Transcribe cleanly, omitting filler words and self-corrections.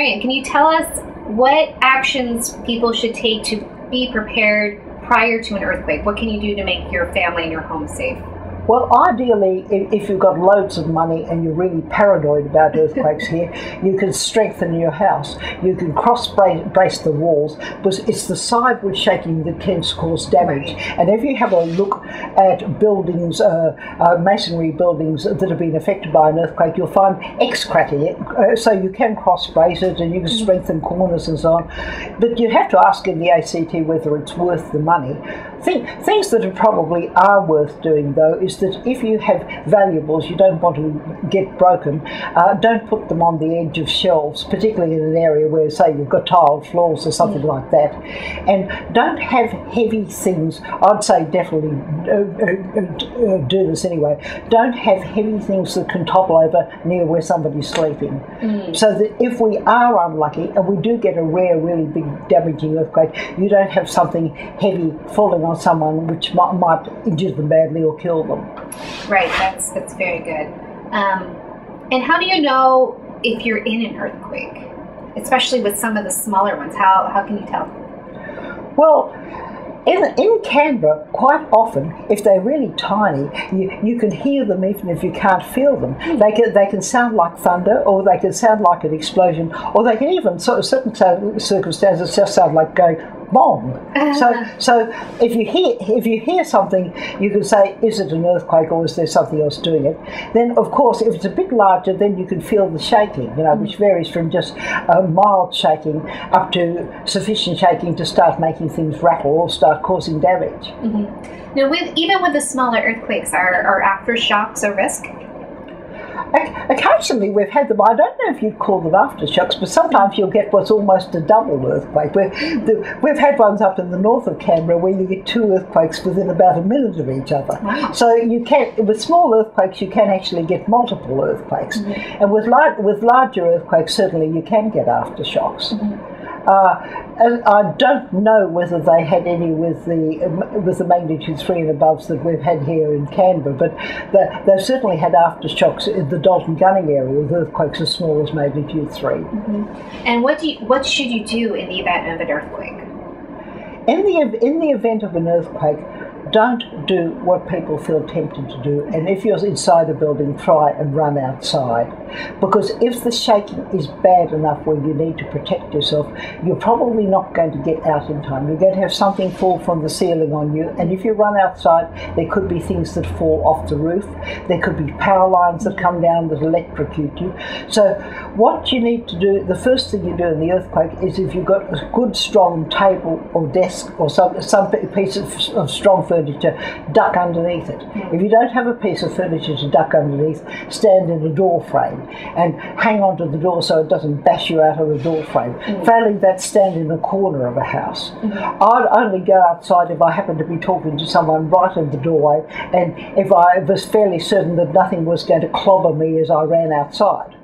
Marion, can you tell us what actions people should take to be prepared prior to an earthquake? What can you do to make your family and your home safe? Well, ideally, if you've got loads of money and you're really paranoid about earthquakes here, you can strengthen your house. You can cross-brace the walls, because it's the sideward shaking that tends to cause damage. Right. And if you have a look at buildings, masonry buildings that have been affected by an earthquake, you'll find X-cracking it, so you can cross-brace it and you can strengthen corners and so on. But you have to ask in the ACT whether it's worth the money. Things that probably are worth doing, though, is that if you have valuables you don't want to get broken, don't put them on the edge of shelves, particularly in an area where, say, you've got tiled floors or something like that. And don't have heavy things. I'd say definitely do this anyway. Don't have heavy things that can topple over near where somebody's sleeping. So that if we are unlucky and we do get a rare, really big damaging earthquake, you don't have something heavy falling on someone which might injure them badly or kill them. Right, that's very good. And how do you know if you're in an earthquake, especially with some of the smaller ones? How can you tell? Well, in Canberra, quite often, if they're really tiny, you can hear them even if you can't feel them. They can sound like thunder, or they can sound like an explosion, or they can even, certain circumstances, just sound like going bong. So if you hear something, you can say, is it an earthquake or is there something else doing it? Then, of course, if it's a bit larger, then you can feel the shaking, which varies from just mild shaking up to sufficient shaking to start making things rattle or start causing damage. Now, even with the smaller earthquakes, are aftershocks a risk? Occasionally we've had them. I don't know if you'd call them aftershocks, but sometimes you'll get what's almost a double earthquake. We've had ones up in the north of Canberra where you get two earthquakes within about a minute of each other. Wow. So you can, with small earthquakes, you can actually get multiple earthquakes, and with larger earthquakes, certainly you can get aftershocks. And I don't know whether they had any with the magnitude 3 and above that we've had here in Canberra, but they've certainly had aftershocks in the Dalton Gunning area with earthquakes as small as magnitude 3. And what should you do in the event of an earthquake? In the event of an earthquake, don't do what people feel tempted to do, and if you're inside a building, try and run outside. Because if the shaking is bad enough where you need to protect yourself, you're probably not going to get out in time. You're going to have something fall from the ceiling on you, and if you run outside, there could be things that fall off the roof. There could be power lines that come down that electrocute you. So what you need to do, the first thing you do in the earthquake is, if you've got a good strong table or desk or some piece of strong furniture, duck underneath it. If you don't have a piece of furniture to duck underneath, stand in a door frame and hang on to the door so it doesn't bash you out of the door frame. Failing that, stand in a corner of a house. I'd only go outside if I happened to be talking to someone right in the doorway, and if I was fairly certain that nothing was going to clobber me as I ran outside.